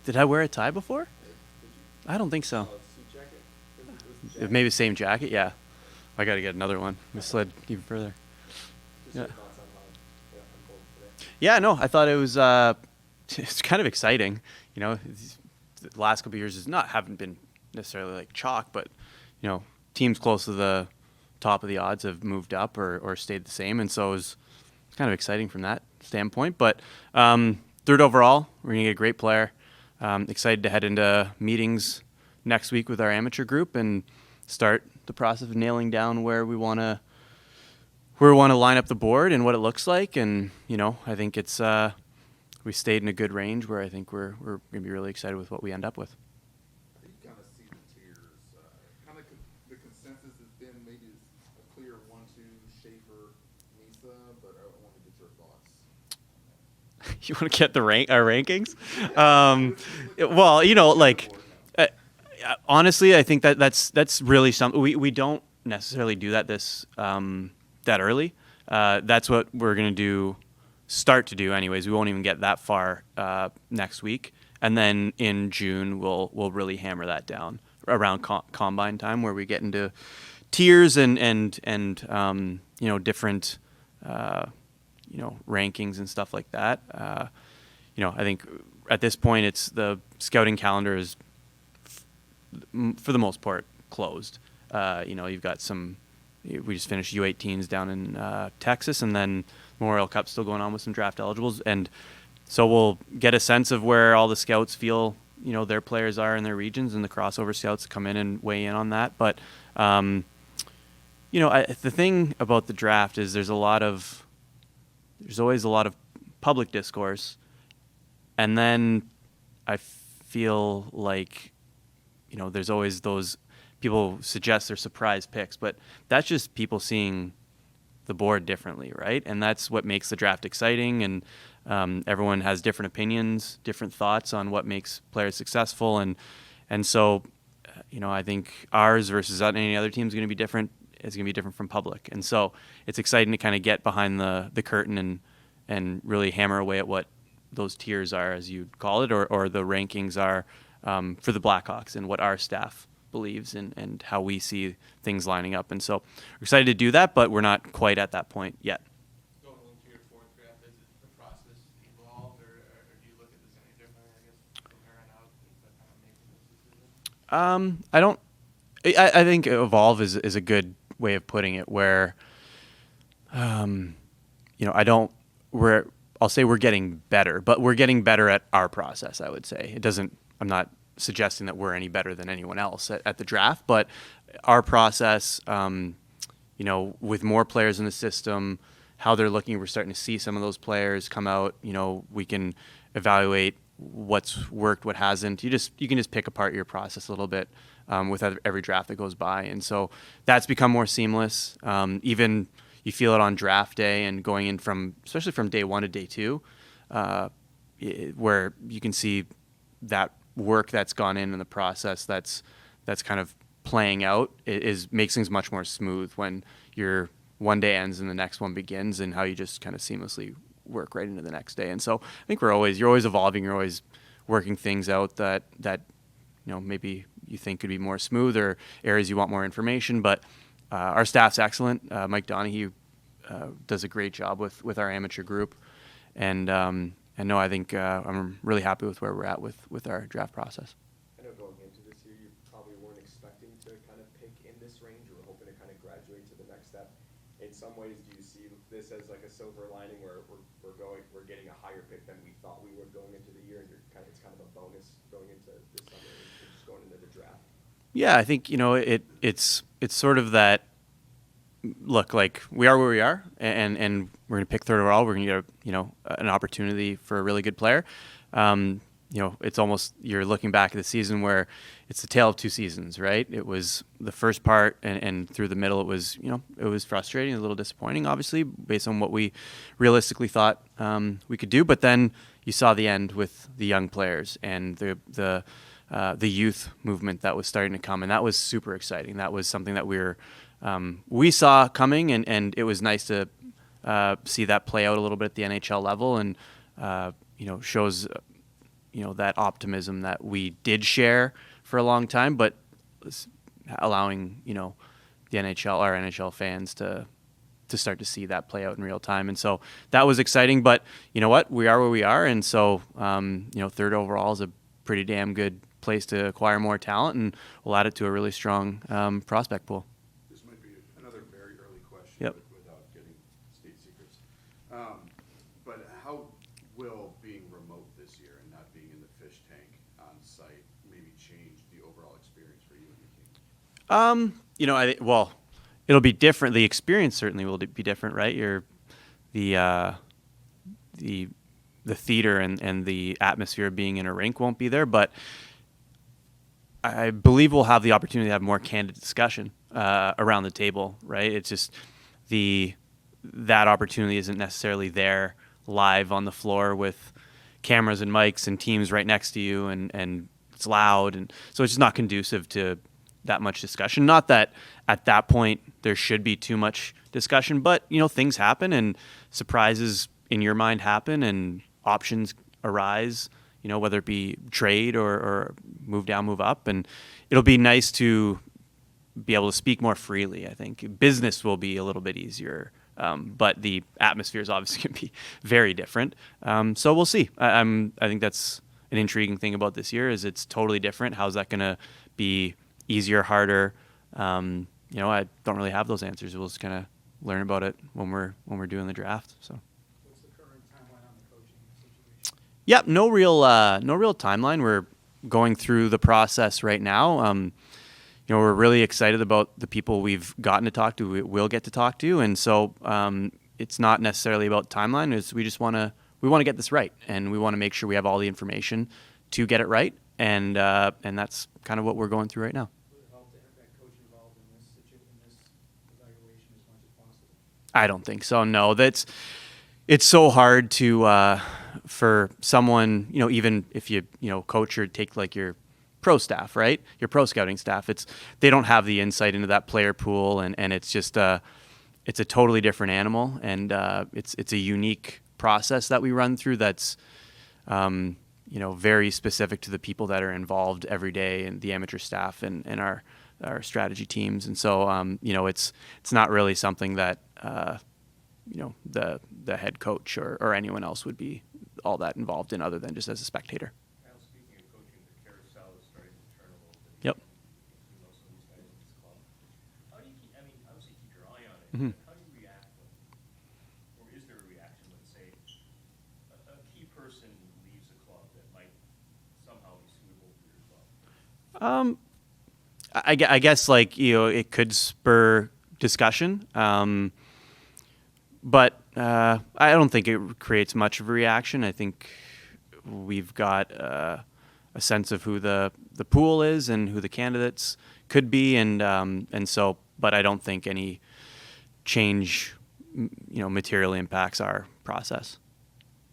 Did I wear a tie before? I don't think so. Suit jacket? It was the jacket. Maybe the same jacket. Yeah, I got to get another one. We slid even further. Just Yeah. your thoughts on how it unfolded today. Yeah, no, I thought it was it's kind of exciting. The last couple of years haven't been necessarily like chalk, but teams close to the top of the odds have moved up or stayed the same, and so it's kind of exciting from that standpoint. But third overall, we're gonna get a great player. Excited to head into meetings next week with our amateur group and start the process of nailing down where we want to line up the board and what it looks like. And I think it's we stayed in a good range where I think we're gonna be really excited with what we end up with. How do you kind of see the tiers? The consensus has been maybe a clear 1-2 Schaefer, Misa, but I want to get your thoughts. You want to get our rankings? Well, honestly, I think that's really something we don't necessarily do that that early. That's what we're gonna start to do anyways. We won't even get that far next week, and then in June we'll really hammer that down around combine time, where we get into tiers and different rankings and stuff like that. I think at this point it's the scouting calendar is for the most part closed. You've got we just finished U18s down in Texas, and then Memorial Cup still going on with some draft eligibles, and so we'll get a sense of where all the scouts feel their players are in their regions, and the crossover scouts come in and weigh in on that. But the thing about the draft is there's always a lot of public discourse, and then I feel like there's always those people suggest they're surprise picks, but that's just people seeing the board differently, right? And that's what makes the draft exciting, and everyone has different opinions, different thoughts on what makes players successful, and so I think ours versus any other team is going to be different. It's going to be different from public, and so it's exciting to kind of get behind the curtain and really hammer away at what those tiers are, as you'd call it, or the rankings are for the Blackhawks, and what our staff believes and how we see things lining up. And so we're excited to do that, but we're not quite at that point yet. Going into your fourth draft, is the process evolved, or do you look at this any differently, I guess, from here on out, kind of making this decision? I don't. I think evolve is a good way of putting it. Where, I don't. I'll say we're getting better, but we're getting better at our process. I would say it doesn't. I'm not suggesting that we're any better than anyone else at the draft, but our process, with more players in the system, how they're looking, we're starting to see some of those players come out. We can evaluate what's worked, what hasn't. You can just pick apart your process a little bit with every draft that goes by, and so that's become more seamless. Even you feel it on draft day and going in especially from day 1 to day 2, where you can see that work that's gone in the process that's kind of playing out makes things much more smooth when your one day ends and the next one begins, and how you just kind of seamlessly work right into the next day. And so I think you're always evolving, you're always working things out that maybe you think could be more smooth, or areas you want more information. But our staff's excellent. Mike Donahue does a great job with our amateur group, and no, I think I'm really happy with where we're at with our draft process. I know going into this year, you probably weren't expecting to kind of pick in this range. You were hoping to kind of graduate to the next step. In some ways, do you see this as like a silver lining, where we're getting a higher pick than we thought we would going into the year, and it's kind of a bonus going into this summer and just going into the draft? Yeah, I think it's sort of that. Look, like, we are where we are, and we're going to pick third overall. We're going to get an opportunity for a really good player. It's almost, you're looking back at the season where it's the tale of two seasons, right? It was the first part, and through the middle, it was frustrating, a little disappointing, obviously, based on what we realistically thought we could do. But then you saw the end with the young players and the youth movement that was starting to come, and that was super exciting. That was something that we saw coming, and it was nice to see that play out a little bit at the NHL level, and shows that optimism that we did share for a long time, but allowing the our NHL fans to start to see that play out in real time. And so that was exciting. But you know what? We are where we are, and so third overall is a pretty damn good place to acquire more talent, and we'll add it to a really strong prospect pool. This might be another very early question. Yep. Without getting state secrets. But how will being remote this year and not being in the fish tank on site maybe change the overall experience for you and the team? Well, it'll be different. The experience certainly will be different, right? The theater and the atmosphere of being in a rink won't be there, but I believe we'll have the opportunity to have more candid discussion around the table, right? It's just that opportunity isn't necessarily there live on the floor with cameras and mics and teams right next to you, and it's loud, and so it's just not conducive to that much discussion. Not that at that point there should be too much discussion, but things happen and surprises in your mind happen and options arise, whether it be trade or move down, move up. And it'll be nice to be able to speak more freely. I think business will be a little bit easier, but the atmosphere is obviously going to be very different. So we'll see. I think that's an intriguing thing about this year is it's totally different. How's that going to be easier, harder? I don't really have those answers. We'll just kind of learn about it when we're doing the draft. So. What's the current timeline on the coaching situation? Yep, no real timeline. We're going through the process right now. We're really excited about the people we've gotten to talk to, we will get to talk to, and so it's not necessarily about timeline. We just want to get this right, and we want to make sure we have all the information to get it right, and that's kind of what we're going through right now. Would it help to have that coach involved in this evaluation as much as possible? I don't think so. No, it's so hard to for someone, even if you coach or take like your pro staff, right? Your pro scouting staff, they don't have the insight into that player pool, and it's just it's a totally different animal, and it's a unique process that we run through that's very specific to the people that are involved every day, and the amateur staff and our strategy teams. And so it's not really something that the head coach or anyone else would be all that involved in, other than just as a spectator. Now, speaking of coaching, the carousel is starting to turn a little bit. Yep. You know some of these guys in this club. How do you obviously keep your eye on it, Mhm. but how do you react or is there a reaction when, say, a key person leaves a club that might somehow be suitable for your club? I guess it could spur discussion, but I don't think it creates much of a reaction. I think we've got a sense of who the pool is and who the candidates could be, and so. But I don't think any change, materially impacts our process.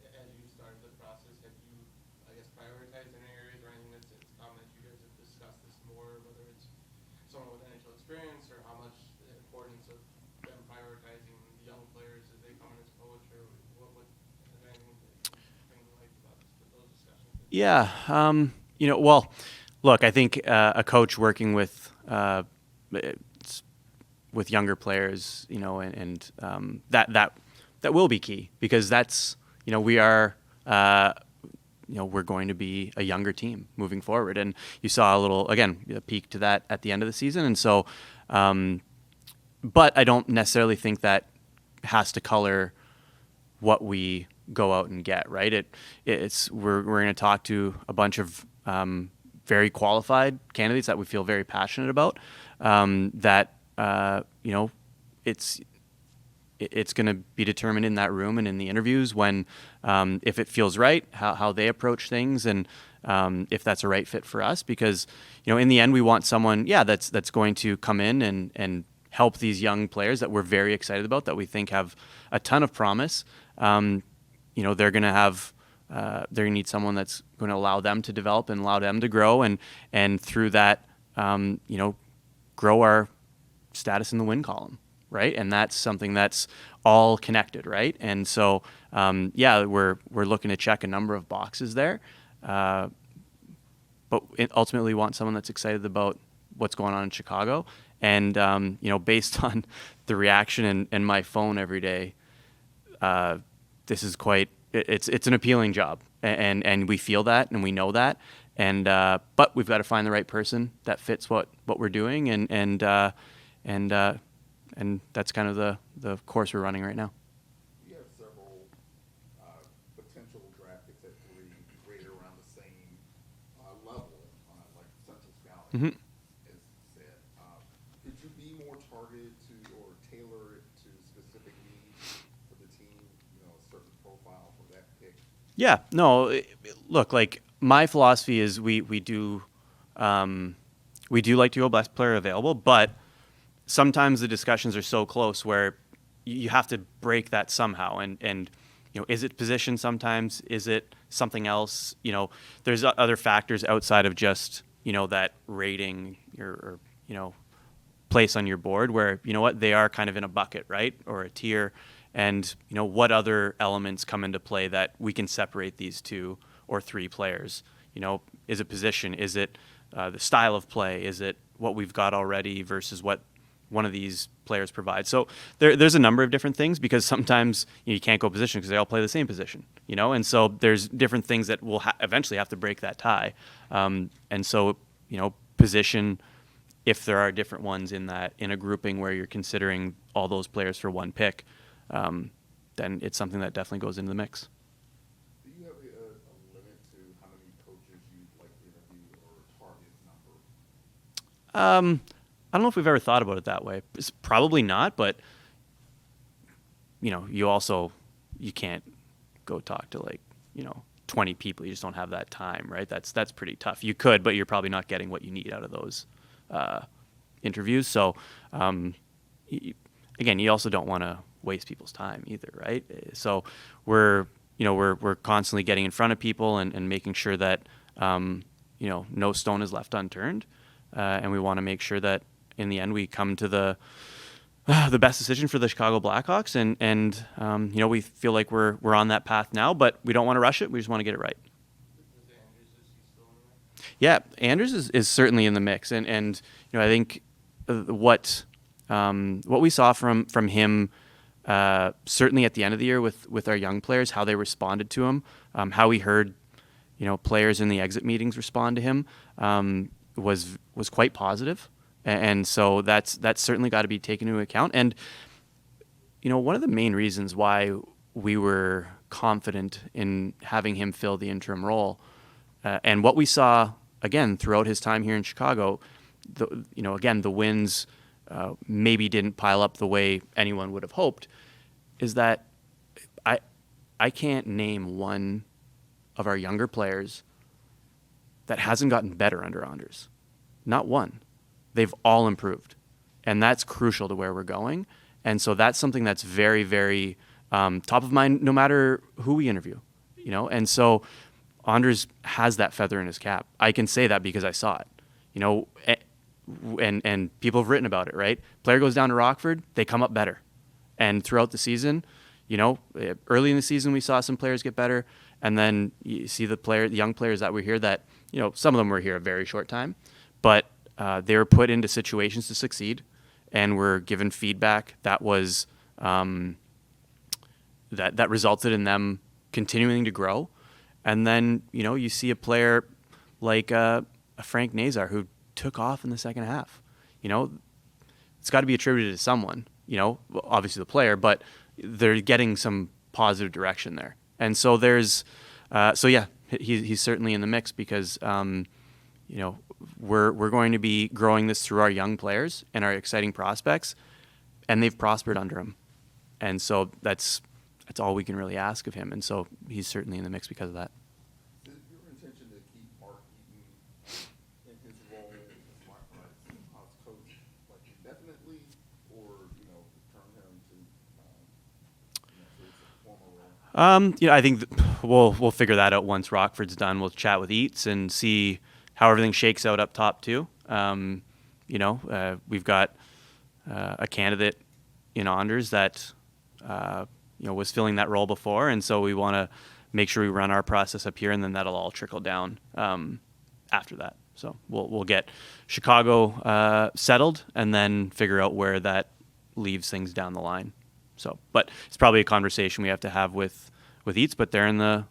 As you started the process, have you, I guess, prioritized any areas or anything that's common that you guys have discussed this more, whether it's someone with NHL experience or how much the importance of them prioritizing the young players as they come in as coach, or what is anything that you bring to light about those discussions? Yeah. Well, look, I think a coach working with younger players, and that will be key, because that's, we are, we're going to be a younger team moving forward. And you saw a peak to that at the end of the season. And so, but I don't necessarily think that has to color what we go out and get, right? We're going to talk to a bunch of very qualified candidates that we feel very passionate about, that it's going to be determined in that room and in the interviews when, if it feels right, how they approach things, and if that's a right fit for us. Because in the end, we want someone that's going to come in and help these young players that we're very excited about, that we think have a ton of promise. They're going to need someone that's going to allow them to develop and allow them to grow, and through that, grow our status in the win column, right? And that's something that's all connected, right? And so, we're looking to check a number of boxes there. but ultimately want someone that's excited about what's going on in Chicago. And based on the reaction in my phone every day, this is it's an appealing job, and we feel that and we know that, and but we've got to find the right person that fits what we're doing, and that's kind of the course we're running right now. You have several potential draft picks at 3 rated around the same level, like Central Scouting Mhm. has said. Could you be more targeted to or tailor it to specific needs for the team? A certain profile for that pick. Yeah, no, look, like my philosophy is we do like to go best player available, but sometimes the discussions are so close where you have to break that somehow. And is it position sometimes? Is it something else? There's other factors outside of just, that rating or place on your board where, they are kind of in a bucket, right? Or a tier. And, what other elements come into play that we can separate these 2 or 3 players? Is it position? Is it the style of play? Is it what we've got already versus what one of these players provides? So there's a number of different things, because sometimes you can't go position because they all play the same position, and so there's different things that will eventually have to break that tie. And so, position, if there are different ones in a grouping where you're considering all those players for one pick, then it's something that definitely goes into the mix. Do you have a limit to how many coaches you'd like to interview or a target number? I don't know if we've ever thought about it that way. It's probably not, but you can't go talk to 20 people. You just don't have that time, right? That's pretty tough. You could, but you're probably not getting what you need out of those interviews. So again, you also don't want to waste people's time either, right? So we're constantly getting in front of people and making sure that no stone is left unturned, and we want to make sure that in the end we come to the best decision for the Chicago Blackhawks, and we feel like we're on that path now, but we don't want to rush it. We just want to get it right. Yeah, Anders is certainly in the mix, and I think what we saw from him, certainly at the end of the year with our young players, how they responded to him, how we heard players in the exit meetings respond to him, was quite positive. And so that's certainly got to be taken into account. And one of the main reasons why we were confident in having him fill the interim role, and what we saw again throughout his time here in Chicago, the wins maybe didn't pile up the way anyone would have hoped, is that I can't name one of our younger players that hasn't gotten better under Anders. Not one. They've all improved, and that's crucial to where we're going. And so that's something that's very, very top of mind, no matter who we interview, And so Anders has that feather in his cap. I can say that because I saw it, and people have written about it, right? Player goes down to Rockford, they come up better. And throughout the season, early in the season we saw some players get better, and then you see the young players that were here that, some of them were here a very short time, but they were put into situations to succeed, and were given feedback that was that resulted in them continuing to grow. And then you see a player like a Frank Nazar who took off in the second half. It's got to be attributed to someone. Obviously the player, but they're getting some positive direction there. And so there's he's certainly in the mix because we're going to be growing this through our young players and our exciting prospects, and they've prospered under him. And so that's all we can really ask of him. And so he's certainly in the mix because of that. Is it your intention to keep Mark Eaton in his role as coach indefinitely, or return him to his former role? I think we'll figure that out once Rockford's done. We'll chat with Eats and see how everything shakes out up top too. We've got a candidate in Anders that was filling that role before, and so we want to make sure we run our process up here, and then that'll all trickle down after that. So we'll get Chicago settled, and then figure out where that leaves things down the line. So, but it's probably a conversation we have to have with Eats, but they're in the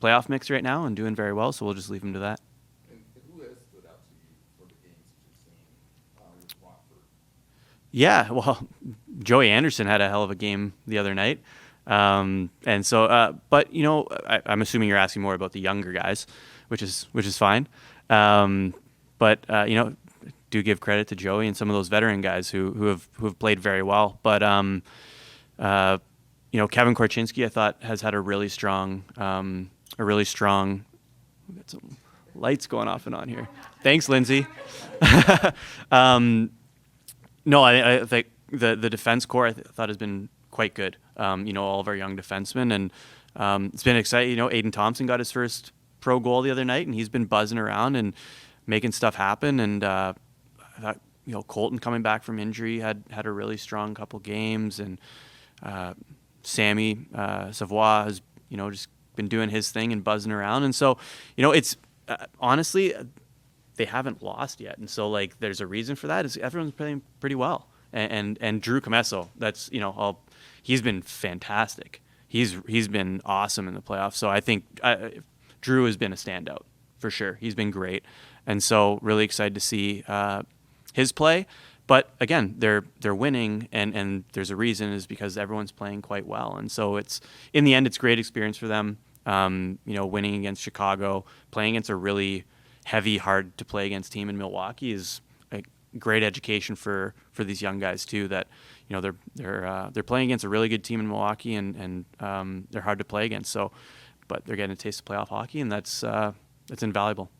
playoff mix right now and doing very well, so we'll just leave them to that. And who has stood out to you for the games that you've seen with Rockford? Yeah, well, Joey Anderson had a hell of a game the other night. And so, but you know, I'm assuming you're asking more about the younger guys, which is fine. But you know, do give credit to Joey and some of those veteran guys who have played very well. But you know, Kevin Korchinski, I thought, has had a really strong. We got some lights going off and on here. Thanks, Lindsay. No, I think the defense core I thought has been quite good. You know, all of our young defensemen, and it's been exciting. You know, Aiden Thompson got his first pro goal the other night, and he's been buzzing around and making stuff happen. And I thought, you know, Colton coming back from injury had a really strong couple games, and Sammy Savoie has, you know, just been doing his thing and buzzing around. And so, you know, it's honestly, they haven't lost yet, and so like there's a reason for that. Is everyone's playing pretty well, and Drew Comesso, that's, you know, he's been fantastic. He's been awesome in the playoffs. So I think Drew has been a standout for sure. He's been great, and so really excited to see his play. But again, they're winning, and there's a reason, is because everyone's playing quite well, and so it's, in the end, it's great experience for them. You know, winning against Chicago, playing against a really heavy, hard to play against team in Milwaukee is a great education for these young guys too. That, you know, they're playing against a really good team in Milwaukee, and they're hard to play against. So, but they're getting a taste of playoff hockey, and that's invaluable.